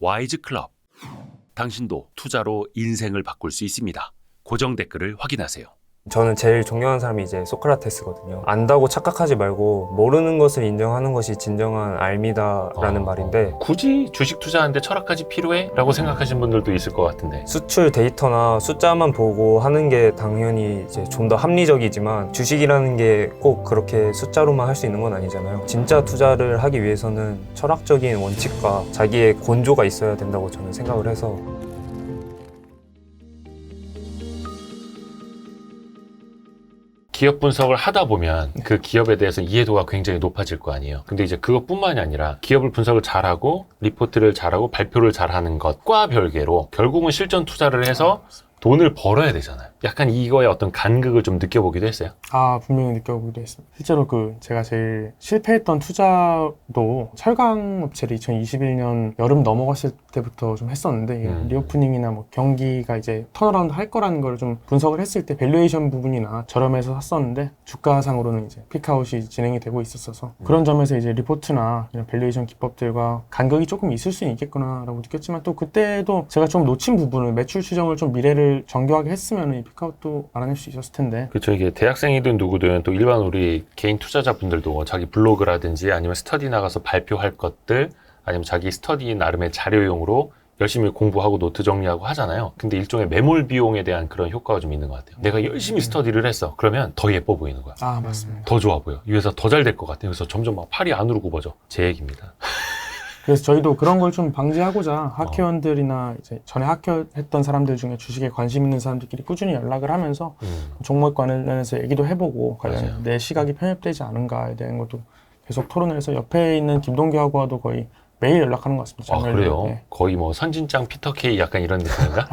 와이즈 클럽. 당신도 투자로 인생을 바꿀 수 있습니다. 고정 댓글을 확인하세요. 저는 제일 존경하는 사람이 이제 소크라테스거든요. 안다고 착각하지 말고 모르는 것을 인정하는 것이 진정한 알미다라는 말인데, 굳이 주식 투자하는데 철학까지 필요해? 라고 생각하시는 분들도 있을 것 같은데, 수출 데이터나 숫자만 보고 하는 게 당연히 이제 좀 더 합리적이지만 주식이라는 게 꼭 그렇게 숫자로만 할 수 있는 건 아니잖아요. 진짜 투자를 하기 위해서는 철학적인 원칙과 자기의 곤조가 있어야 된다고 저는 생각을 해서, 기업 분석을 하다 보면 그 기업에 대해서 이해도가 굉장히 높아질 거 아니에요. 근데 이제 그것뿐만이 아니라 기업을 분석을 잘하고 리포트를 잘하고 발표를 잘하는 것과 별개로 결국은 실전 투자를 해서 돈을 벌어야 되잖아요. 약간 이거의 어떤 간극을 좀 느껴보기도 했어요. 분명히 느껴보기도 했습니다. 실제로 제가 제일 실패했던 투자도 철강 업체를 2021년 여름 넘어갔을 때부터 좀 했었는데, 리오프닝이나 뭐 경기가 이제 턴어라운드 할 거라는 걸 좀 분석을 했을 때 밸류에이션 부분이나 저렴해서 샀었는데 주가상으로는 이제 피크아웃이 진행이 되고 있었어서 그런 점에서 이제 리포트나 이런 밸류에이션 기법들과 간극이 조금 있을 수 있겠구나라고 느꼈지만, 또 그때도 제가 좀 놓친 부분은 매출 추정을 좀 미래를 정교하게 했으면 이 피크아웃도 알아낼 수 있었을 텐데. 그렇죠. 이게 대학생이든 누구든 또 일반 우리 개인 투자자분들도 자기 블로그라든지 아니면 스터디 나가서 발표할 것들, 아니면 자기 스터디 나름의 자료용으로 열심히 공부하고 노트 정리하고 하잖아요. 근데 일종의 매몰 비용에 대한 그런 효과가 좀 있는 것 같아요. 내가 열심히 스터디를 했어. 그러면 더 예뻐 보이는 거야. 맞습니다. 더 좋아 보여. 이 회사 더 잘 될 것 같아. 그래서 점점 막 팔이 안으로 굽어져. 제 얘기입니다. 그래서 저희도 그런 걸 좀 방지하고자 학회원들이나 이제 전에 학회했던 사람들 중에 주식에 관심 있는 사람들끼리 꾸준히 연락을 하면서 종목 관련해서 얘기도 해보고, 과연 내 시각이 편협되지 않은가에 대한 것도 계속 토론을 해서 옆에 있는 김동규하고도 거의 매일 연락하는 것 같습니다. 그래요? 네. 거의 뭐 선진장 피터 K 약간 이런 느낌인가?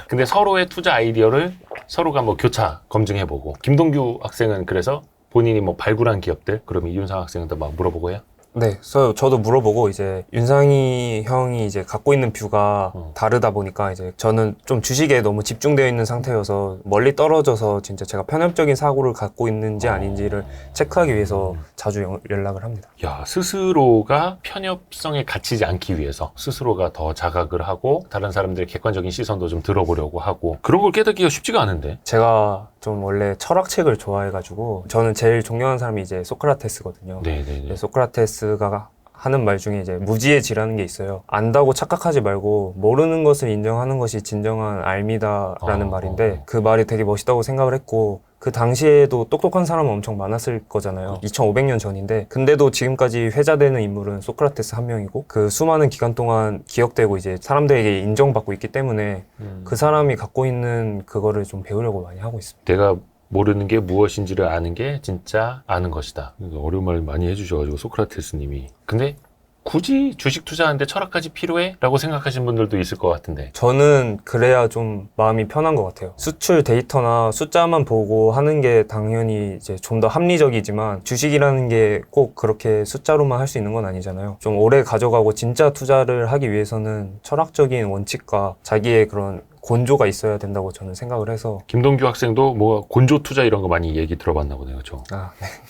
근데 서로의 투자 아이디어를 서로가 뭐 교차 검증해보고, 김동규 학생은 그래서 본인이 뭐 발굴한 기업들, 그러면 이윤상 학생한테 막 물어보고 해요? 네, 저도 물어보고, 이제 윤상이 형이 이제 갖고 있는 뷰가 다르다 보니까 이제 저는 좀 주식에 너무 집중되어 있는 상태여서 멀리 떨어져서 진짜 제가 편협적인 사고를 갖고 있는지 아닌지를 체크하기 위해서 자주 연락을 합니다. 야, 스스로가 편협성에 갇히지 않기 위해서 스스로가 더 자각을 하고 다른 사람들의 객관적인 시선도 좀 들어보려고 하고, 그런 걸 깨닫기가 쉽지가 않은데. 제가 좀 원래 철학책을 좋아해가지고, 저는 제일 존경하는 사람이 이제 소크라테스거든요. 네네네. 소크라테스가 하는 말 중에 이제 무지의지라는 게 있어요. 안다고 착각하지 말고 모르는 것을 인정하는 것이 진정한 알미다라는 말인데, 그 말이 되게 멋있다고 생각을 했고, 그 당시에도 똑똑한 사람은 엄청 많았을 거잖아요. 2500년 전인데, 근데도 지금까지 회자되는 인물은 소크라테스 한 명이고, 그 수많은 기간 동안 기억되고 이제 사람들에게 인정받고 있기 때문에 그 사람이 갖고 있는 그거를 좀 배우려고 많이 하고 있습니다. 내가 모르는 게 무엇인지를 아는 게 진짜 아는 것이다. 어려운 말 많이 해주셔가지고 소크라테스님이. 근데 굳이 주식 투자하는데 철학까지 필요해? 라고 생각하시는 분들도 있을 것 같은데, 저는 그래야 좀 마음이 편한 것 같아요. 수출 데이터나 숫자만 보고 하는 게 당연히 이제 좀 더 합리적이지만 주식이라는 게 꼭 그렇게 숫자로만 할 수 있는 건 아니잖아요. 좀 오래 가져가고 진짜 투자를 하기 위해서는 철학적인 원칙과 자기의 그런 곤조가 있어야 된다고 저는 생각을 해서. 김동규 학생도 뭐 곤조 투자 이런 거 많이 얘기 들어봤나 보네요. 그렇죠?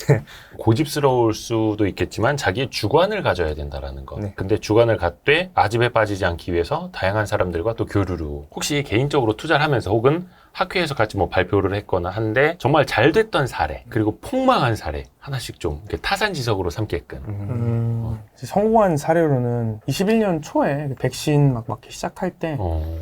네. 고집스러울 수도 있겠지만 자기의 주관을 가져야 된다라는 거. 네. 근데 주관을 갖되 아집에 빠지지 않기 위해서 다양한 사람들과 또 교류로, 혹시 개인적으로 투자를 하면서 혹은 학회에서 같이 뭐 발표를 했거나 한데 정말 잘 됐던 사례, 그리고 폭망한 사례 하나씩 좀 이렇게 타산지석으로 삼게끔. 성공한 사례로는 21년 초에 백신 막 맞기 시작할 때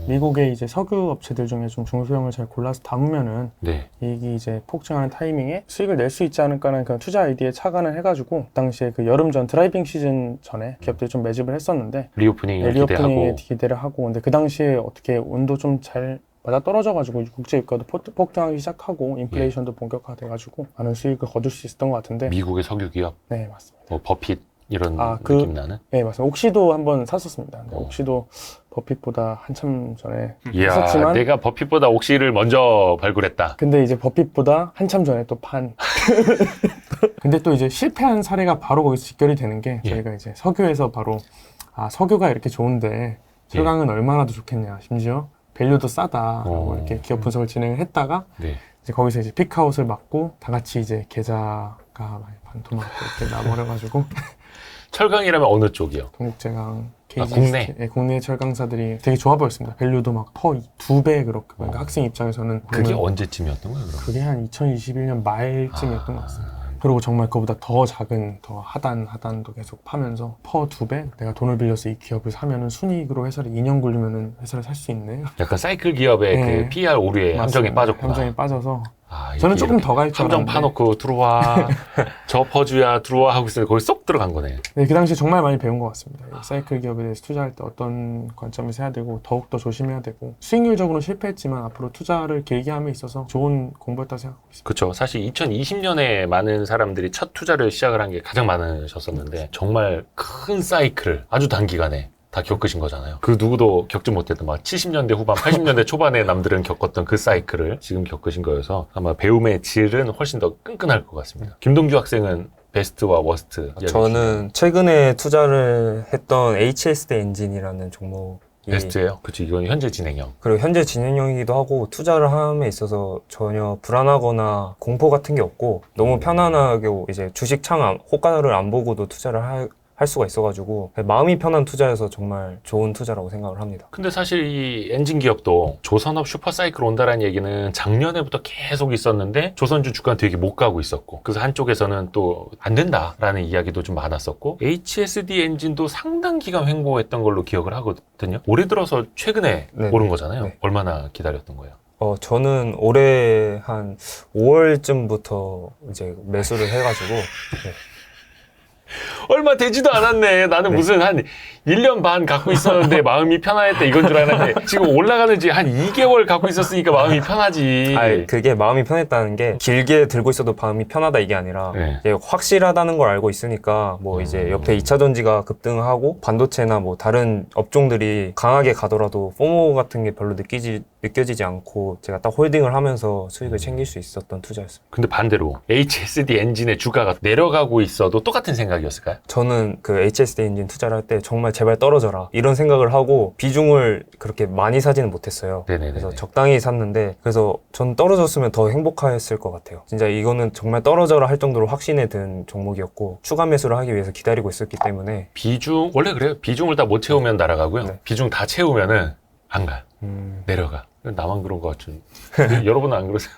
미국의 이제 석유 업체들 중에 좀 중소형을 잘 골라서 담으면은 네. 이익이 이제 폭증하는 타이밍에 수익을 낼 수 있지 않을까라는 그런 투자 아이디어에 착안을 해가지고, 당시에 그 여름 전 드라이빙 시즌 전에 기업들이 좀 매집을 했었는데, 리오프닝을 리오프닝에 기대하고. 기대를 하고, 근데 그 당시에 어떻게 온도 좀 잘 맞아 떨어져가지고 국제 유가도 폭등하기 시작하고 인플레이션도 본격화돼가지고 많은 수익을 거둘 수 있었던 것 같은데. 미국의 석유 기업, 네, 맞습니다. 뭐 버핏 이런 느낌 나는. 네, 맞습니다. 옥시도 한번 샀었습니다. 옥시도 버핏보다 한참 전에 이야, 했었지만, 내가 버핏보다 옥시를 먼저 발굴했다. 근데 이제 버핏보다 한참 전에 또 판. 근데 또 이제 실패한 사례가 바로 거기서 직결이 되는 게, 저희가 이제 석유에서 바로 석유가 이렇게 좋은데 철강은 얼마나 더 좋겠냐, 심지어 밸류도 싸다라고 이렇게 기업 분석을 진행을 했다가, 이제 거기서 이제 픽아웃을 맞고 다 같이 이제 계좌가 많이 반토막고 이렇게 나버려가지고 철강이라면 어느 쪽이요? 동국제강, 국내? 네, 국내 철강사들이 되게 좋아 보였습니다. 밸류도 막 퍼 2배 그렇게. 그러니까 학생 입장에서는 그게 보면 언제쯤이었던 거예요, 그럼? 그게 한 2021년 말쯤이었던 것 같습니다. 그리고 정말 그거보다 더 작은 더 하단도 계속 파면서 퍼 2배? 내가 돈을 빌려서 이 기업을 사면은 순이익으로 회사를 2년 굴리면은 회사를 살 수 있네. 약간 사이클 기업의 네. 그 PR 오류에 함정에 맞습니다. 빠졌구나. 함정에 빠져서 아, 저는 이게 조금 더 갈 줄 함정 알았는데 파놓고 들어와 저 퍼주야 들어와 하고 있으니까 거기 쏙 들어간 거네. 네, 그 당시에 정말 많이 배운 것 같습니다. 이 사이클 기업에 대해서 투자할 때 어떤 관점에서 해야 되고 더욱더 조심해야 되고 수익률적으로는 실패했지만 앞으로 투자를 길게 함에 있어서 좋은 공부였다고 생각하고 있습니다. 그렇죠. 사실 2020년에 많은 사람들이 첫 투자를 시작을 한 게 가장 많으셨었는데 정말 큰 사이클 아주 단기간에 다 겪으신 거잖아요. 그 누구도 겪지 못했던 막 70년대 후반, 80년대 초반에 남들은 겪었던 그 사이클을 지금 겪으신 거여서 아마 배움의 질은 훨씬 더 끈끈할 것 같습니다. 김동규 학생은 베스트와 워스트 이야기 저는 최근에 투자를 했던 HSD 엔진이라는 종목 베스트예요? 그치, 이건 현재 진행형. 그리고 현재 진행형이기도 하고 투자를 함에 있어서 전혀 불안하거나 공포 같은 게 없고 너무 편안하게 이제 주식 창 호가를 안 보고도 투자를 할 수가 있어가지고 마음이 편한 투자여서 정말 좋은 투자라고 생각을 합니다. 근데 사실 이 엔진 기업도 조선업 슈퍼사이클 온다라는 얘기는 작년에부터 계속 있었는데 조선주 주가는 되게 못 가고 있었고 그래서 한쪽에서는 또 안 된다라는 이야기도 좀 많았었고 HSD 엔진도 상당 기간 횡보했던 걸로 기억을 하거든요. 올해 들어서 최근에 네, 오른 거잖아요. 네. 얼마나 기다렸던 거예요? 저는 올해 한 5월쯤부터 이제 매수를 해가지고 네. 얼마 되지도 않았네. 나는 무슨 한 1년 반 갖고 있었는데 마음이 편안했다 이건 줄 알았는데 지금 올라가는 지 한 2개월 갖고 있었으니까 마음이 편하지. 그게 마음이 편했다는 게 길게 들고 있어도 마음이 편하다 이게 아니라 네. 이제 확실하다는 걸 알고 있으니까 뭐 이제 옆에 2차 전지가 급등하고 반도체나 뭐 다른 업종들이 강하게 가더라도 포모 같은 게 별로 느껴지지 않고 제가 딱 홀딩을 하면서 수익을 챙길 수 있었던 투자였습니다. 근데 반대로 HSD 엔진의 주가가 내려가고 있어도 똑같은 생각이었을까요? 저는 그 HSD 엔진 투자를 할 때 정말 제발 떨어져라 이런 생각을 하고 비중을 그렇게 많이 사지는 못했어요. 네네네. 그래서 적당히 샀는데 그래서 전 떨어졌으면 더 행복했을 것 같아요. 진짜 이거는 정말 떨어져라 할 정도로 확신에 든 종목이었고 추가 매수를 하기 위해서 기다리고 있었기 때문에 비중 원래 그래요. 비중을 다 못 채우면 날아가고요. 네. 비중 다 채우면은 안 가요. 내려가. 나만 그런 것 같은. 여러분은 안 그러세요?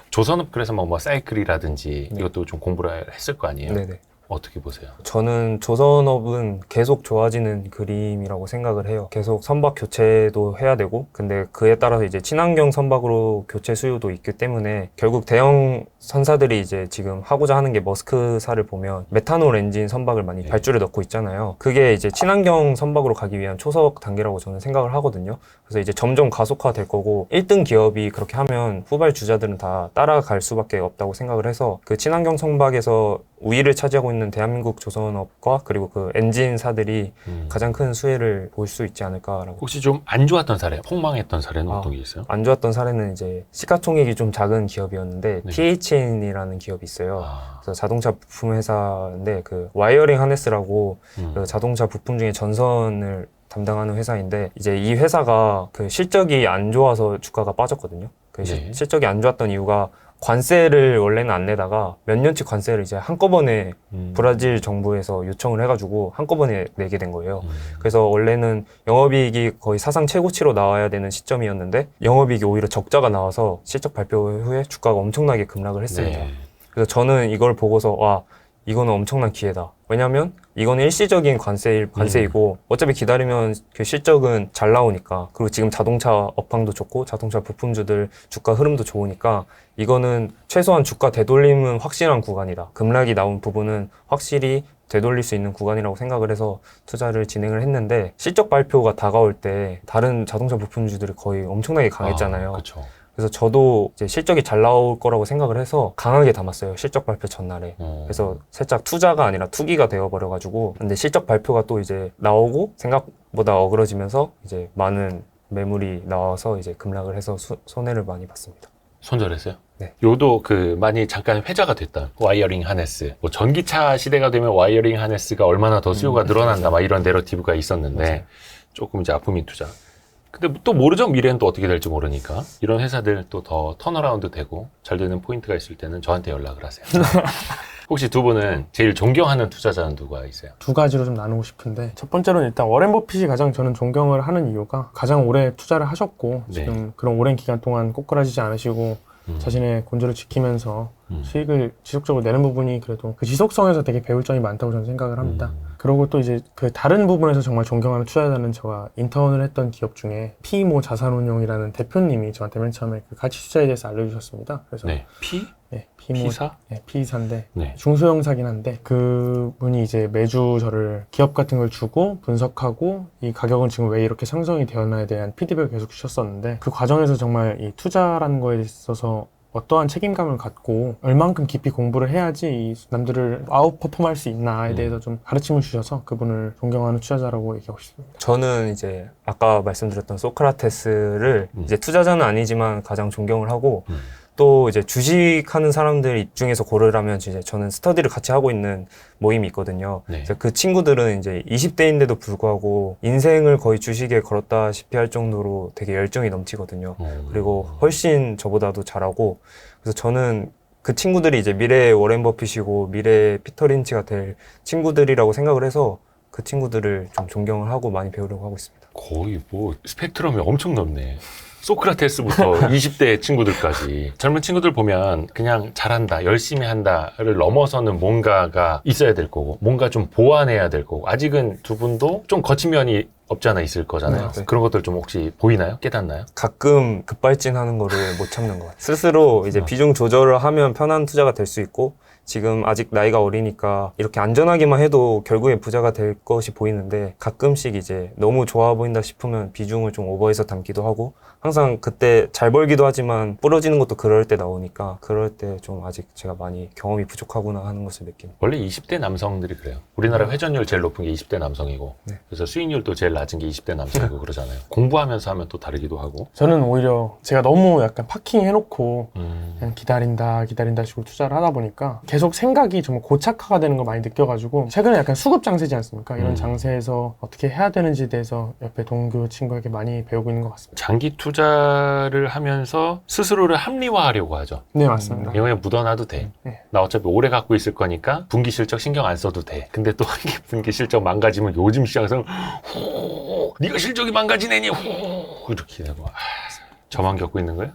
조선업 그래서 뭐 사이클이라든지 네. 이것도 좀 공부를 했을 거 아니에요? 네네. 어떻게 보세요? 저는 조선업은 계속 좋아지는 그림이라고 생각을 해요. 계속 선박 교체도 해야 되고 근데 그에 따라서 이제 친환경 선박으로 교체 수요도 있기 때문에 결국 대형 선사들이 이제 지금 하고자 하는 게 머스크사를 보면 메탄올 엔진 선박을 많이 발주를 넣고 있잖아요. 그게 이제 친환경 선박으로 가기 위한 초석 단계라고 저는 생각을 하거든요. 그래서 이제 점점 가속화될 거고 1등 기업이 그렇게 하면 후발 주자들은 다 따라갈 수밖에 없다고 생각을 해서 그 친환경 선박에서 우위를 차지하고 있는 대한민국 조선업과 그리고 그 엔진사들이 가장 큰 수혜를 볼 수 있지 않을까라고. 혹시 좀 안 좋았던 사례, 폭망했던 사례는 어떤 게 있어요? 안 좋았던 사례는 이제 시가총액이 좀 작은 기업이었는데 네. PHN이라는 기업이 있어요. 그래서 자동차 부품 회사인데 그 와이어링 하네스라고 그 자동차 부품 중에 전선을 담당하는 회사인데 이제 이 회사가 그 실적이 안 좋아서 주가가 빠졌거든요. 그 네. 실적이 안 좋았던 이유가 관세를 원래는 안 내다가 몇 년치 관세를 이제 한꺼번에 브라질 정부에서 요청을 해가지고 한꺼번에 내게 된 거예요. 그래서 원래는 영업이익이 거의 사상 최고치로 나와야 되는 시점이었는데 영업이익이 오히려 적자가 나와서 실적 발표 후에 주가가 엄청나게 급락을 했습니다. 네. 그래서 저는 이걸 보고서 와 이거는 엄청난 기회다. 왜냐면 이거는 일시적인 관세이고 어차피 기다리면 그 실적은 잘 나오니까 그리고 지금 자동차 업황도 좋고 자동차 부품주들 주가 흐름도 좋으니까 이거는 최소한 주가 되돌림은 확실한 구간이다. 급락이 나온 부분은 확실히 되돌릴 수 있는 구간이라고 생각을 해서 투자를 진행을 했는데 실적 발표가 다가올 때 다른 자동차 부품주들이 거의 엄청나게 강했잖아요. 그렇죠. 그래서 저도 이제 실적이 잘 나올 거라고 생각을 해서 강하게 담았어요. 실적 발표 전날에. 그래서 살짝 투자가 아니라 투기가 되어버려가지고 근데 실적 발표가 또 이제 나오고 생각보다 어그러지면서 이제 많은 매물이 나와서 이제 급락을 해서 손해를 많이 봤습니다. 손절했어요? 네. 요도 그 많이 잠깐 회자가 됐던 와이어링 하네스. 뭐 전기차 시대가 되면 와이어링 하네스가 얼마나 더 수요가 늘어난다 막 이런 내러티브가 있었는데 맞아요. 조금 이제 아픔인 투자. 근데 또 모르죠. 미래는 또 어떻게 될지 모르니까. 이런 회사들 또 더 턴어라운드 되고 잘 되는 포인트가 있을 때는 저한테 연락을 하세요. 혹시 두 분은 제일 존경하는 투자자는 누가 있어요? 두 가지로 좀 나누고 싶은데 첫 번째로는 일단 워렌 버핏이 가장 저는 존경을 하는 이유가 가장 오래 투자를 하셨고 네. 지금 그런 오랜 기간 동안 꼬꾸라지지 않으시고 자신의 본질을 지키면서 수익을 지속적으로 내는 부분이 그래도 그 지속성에서 되게 배울 점이 많다고 저는 생각을 합니다. 그리고 또 이제 그 다른 부분에서 정말 존경하는 투자자는 제가 인턴을 했던 기업 중에 피모 자산운용이라는 대표님이 저한테 맨 처음에 그 가치 투자에 대해서 알려주셨습니다. 그래서 네. 피모, P사? 네, P사인데 네. 중소형사긴 한데 그분이 이제 매주 저를 기업 같은 걸 주고 분석하고 이 가격은 지금 왜 이렇게 상승이 되었나에 대한 피드백을 계속 주셨었는데 그 과정에서 정말 이 투자라는 거에 있어서 어떠한 책임감을 갖고 얼만큼 깊이 공부를 해야지 이 남들을 아웃퍼폼할 수 있나에 대해서 좀 가르침을 주셔서 그분을 존경하는 투자자라고 얘기하고 싶습니다. 저는 이제 아까 말씀드렸던 소크라테스를 이제 투자자는 아니지만 가장 존경을 하고 또 이제 주식하는 사람들 중에서 고르라면 이제 저는 스터디를 같이 하고 있는 모임이 있거든요. 네. 그래서 그 친구들은 이제 20대인데도 불구하고 인생을 거의 주식에 걸었다시피 할 정도로 되게 열정이 넘치거든요. 그리고 훨씬 저보다도 잘하고 그래서 저는 그 친구들이 이제 미래의 워렌 버핏이고 미래의 피터 린치가 될 친구들이라고 생각을 해서 그 친구들을 좀 존경을 하고 많이 배우려고 하고 있습니다. 거의 뭐 스펙트럼이 엄청 넓네. 소크라테스부터 20대 친구들까지 젊은 친구들 보면 그냥 잘한다, 열심히 한다를 넘어서는 뭔가가 있어야 될 거고 뭔가 좀 보완해야 될 거고 아직은 두 분도 좀 거친 면이 없지 않아 있을 거잖아요. 네. 그런 것들 좀 혹시 보이나요? 깨닫나요? 가끔 급발진하는 거를 못 참는 것 같아요. 스스로 이제 비중 조절을 하면 편한 투자가 될 수 있고 지금 아직 나이가 어리니까 이렇게 안전하게만 해도 결국에 부자가 될 것이 보이는데 가끔씩 이제 너무 좋아 보인다 싶으면 비중을 좀 오버해서 담기도 하고 항상 그때 잘 벌기도 하지만 부러지는 것도 그럴 때 나오니까 그럴 때 좀 아직 제가 많이 경험이 부족하구나 하는 것을 느낍니다. 원래 20대 남성들이 그래요. 우리나라 회전율 제일 높은 게 20대 남성이고 네. 그래서 수익률도 제일 낮은 게 20대 남성이고 그러잖아요. 공부하면서 하면 또 다르기도 하고 저는 오히려 제가 너무 약간 파킹 해놓고 그냥 기다린다 식으로 투자를 하다 보니까 계속 생각이 정말 고착화가 되는 걸 많이 느껴가지고 최근에 약간 수급 장세지 않습니까? 이런 장세에서 어떻게 해야 되는지에 대해서 옆에 동교 친구에게 많이 배우고 있는 것 같습니다. 장기 투자를 하면서 스스로를 합리화하려고 하죠. 네, 맞습니다. 이거 그냥 묻어놔도 돼. 네. 나 어차피 오래 갖고 있을 거니까 분기 실적 신경 안 써도 돼. 근데 또 분기 실적 망가지면 요즘 시장에서는 네가 실적이 망가지네니 이렇게 되고 저만 겪고 있는 거예요?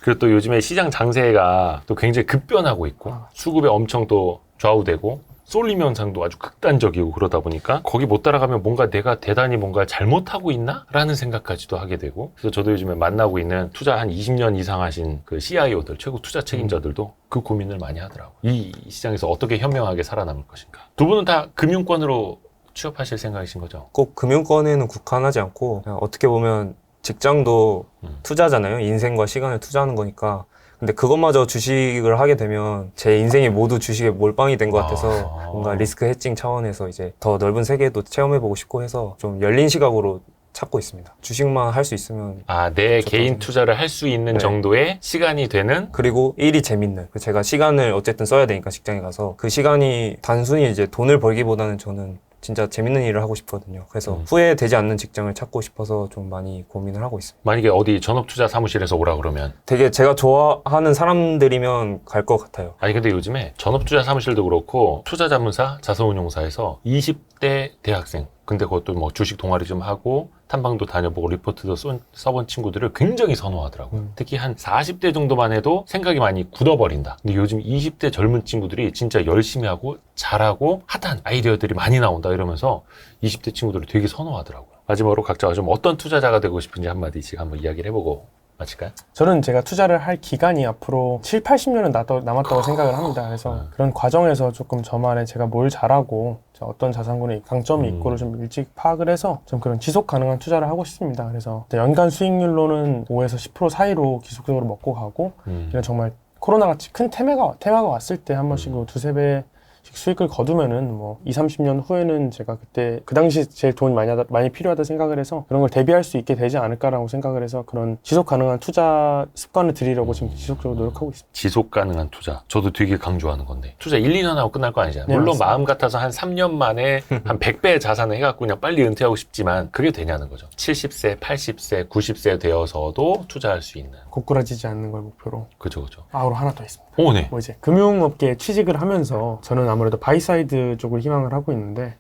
그리고 또 요즘에 시장 장세가 또 굉장히 급변하고 있고 수급에 엄청 또 좌우되고 쏠림 현상도 아주 극단적이고 그러다 보니까 거기 못 따라가면 뭔가 내가 대단히 뭔가 잘못하고 있나? 라는 생각까지도 하게 되고 그래서 저도 요즘에 만나고 있는 투자 한 20년 이상 하신 그 CIO들, 최고 투자 책임자들도 그 고민을 많이 하더라고요. 이 시장에서 어떻게 현명하게 살아남을 것인가. 두 분은 다 금융권으로 취업하실 생각이신 거죠? 꼭 금융권에는 국한하지 않고 그냥 어떻게 보면 직장도 투자잖아요. 인생과 시간을 투자하는 거니까. 근데 그것마저 주식을 하게 되면 제 인생이 모두 주식에 몰빵이 된 것 같아서 뭔가 리스크 해칭 차원에서 이제 더 넓은 세계도 체험해보고 싶고 해서 좀 열린 시각으로 찾고 있습니다. 주식만 할 수 있으면 내 좋다고 개인 생각해요. 투자를 할 수 있는 네. 정도의 시간이 되는 그리고 일이 재밌는 제가 시간을 어쨌든 써야 되니까 직장에 가서 그 시간이 단순히 이제 돈을 벌기보다는 저는 진짜 재밌는 일을 하고 싶거든요. 그래서 후회되지 않는 직장을 찾고 싶어서 좀 많이 고민을 하고 있습니다. 만약에 어디 전업투자 사무실에서 오라 그러면 되게 제가 좋아하는 사람들이면 갈 것 같아요. 아니 근데 요즘에 전업투자 사무실도 그렇고 투자자문사, 자산운용사에서 20대 대학생 근데 그것도 뭐 주식 동아리 좀 하고 탐방도 다녀보고 리포트도 써본 친구들을 굉장히 선호하더라고요. 특히 한 40대 정도만 해도 생각이 많이 굳어버린다. 근데 요즘 20대 젊은 친구들이 진짜 열심히 하고 잘하고 핫한 아이디어들이 많이 나온다 이러면서 20대 친구들을 되게 선호하더라고요. 마지막으로 각자가 좀 어떤 투자자가 되고 싶은지 한마디씩 한번 이야기를 해보고 마칠까요? 저는 제가 투자를 할 기간이 앞으로 7, 80년은 남았다고 생각을 합니다. 그래서 그런 과정에서 조금 저만의 제가 뭘 잘하고 어떤 자산군의 강점이 있고를 좀 일찍 파악을 해서 좀 그런 지속 가능한 투자를 하고 싶습니다. 그래서 연간 수익률로는 5에서 10% 사이로 기술적으로 먹고 가고 이런 정말 코로나같이 큰 테마가 왔을 때 한 번씩 두세 배 수익을 거두면은 뭐 2, 30년 후에는 제가 그때 그 당시 제일 돈이 많이 필요하다 생각을 해서 그런 걸 대비할 수 있게 되지 않을까라고 생각을 해서 그런 지속 가능한 투자 습관을 들이려고 지금 지속적으로 노력하고 있습니다. 지속 가능한 투자. 저도 되게 강조하는 건데. 투자 1, 2년 하고 끝날 거 아니잖아요. 네, 물론 맞습니다. 마음 같아서 한 3년 만에 한 100배 자산을 해갖고 그냥 빨리 은퇴하고 싶지만 그게 되냐는 거죠. 70세, 80세, 90세 되어서도 투자할 수 있는. 고꾸라지지 않는 걸 목표로. 그죠, 그죠. 아우로 하나 더 있습니다. 오, 네. 뭐 이제 금융업계에 취직을 하면서 저는 아무래도 바이사이드 쪽을 희망을 하고 있는데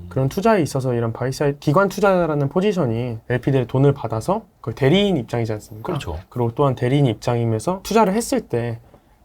그런 투자에 있어서 이런 바이사이드 기관 투자자라는 포지션이 LP들의 돈을 받아서 그 대리인 입장이지 않습니까? 그렇죠. 그리고 또한 대리인 입장이면서 투자를 했을 때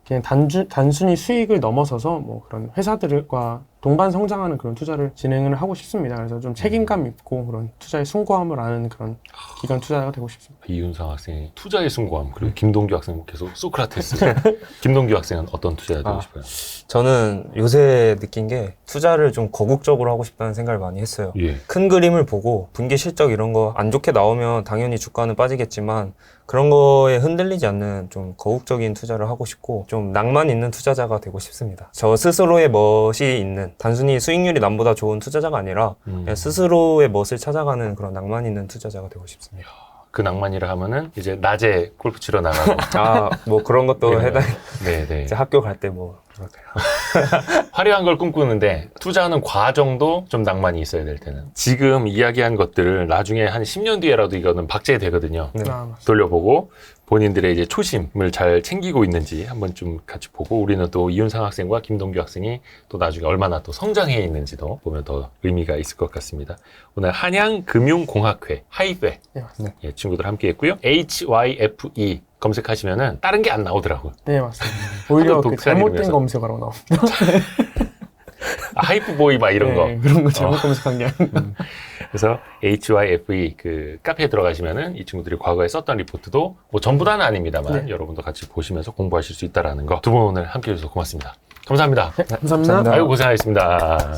그냥 단순히 수익을 넘어서서 뭐 그런 회사들과 동반 성장하는 그런 투자를 진행을 하고 싶습니다. 그래서 좀 책임감 있고 그런 투자의 숭고함을 아는 그런 기관 투자자가 되고 싶습니다. 이윤상 학생이 투자의 숭고함, 그리고 김동규 학생은 계속 소크라테스. 김동규 학생은 어떤 투자자 되고 싶어요? 저는 요새 느낀 게 투자를 좀 거국적으로 하고 싶다는 생각을 많이 했어요. 예. 큰 그림을 보고 분기 실적 이런 거 안 좋게 나오면 당연히 주가는 빠지겠지만 그런 거에 흔들리지 않는 좀 거국적인 투자를 하고 싶고 좀 낭만 있는 투자자가 되고 싶습니다. 저 스스로의 멋이 있는 단순히 수익률이 남보다 좋은 투자자가 아니라 그냥 스스로의 멋을 찾아가는 그런 낭만 있는 투자자가 되고 싶습니다. 그 낭만이라 하면은 이제 낮에 골프 치러 나가고. 뭐 그런 것도 해당. 네네. 이제 학교 갈 때 뭐 그렇게요. 화려한 걸 꿈꾸는데 투자하는 과정도 좀 낭만이 있어야 될 때는. 지금 이야기한 것들을 나중에 한 10년 뒤에라도 이거는 박제되거든요. 네. 맞습니다. 돌려보고 본인들의 이제 초심을 잘 챙기고 있는지 한번 좀 같이 보고 우리는 또 이윤상 학생과 김동규 학생이 또 나중에 얼마나 또 성장해 있는지도 보면 더 의미가 있을 것 같습니다. 오늘 한양금융공학회 하이페 네, 맞습니다. 예, 친구들 함께 했고요. HYFE 검색하시면은 다른 게 안 나오더라고요. 네, 맞습니다. 오히려 하도 그 독특한 잘못된 이름이어서. 검색어라고 나옵니다. 하이프보이 막 이런 거. 네, 그런 거 잘못 검색한 게 아니고. 그래서 HYFE 그 카페에 들어가시면은 이 친구들이 과거에 썼던 리포트도 뭐 전부 다는 아닙니다만 네. 여러분도 같이 보시면서 공부하실 수 있다라는 거. 두 분 오늘 함께 해주셔서 고맙습니다. 감사합니다. 감사합니다. 감사합니다. 아이고 고생하셨습니다.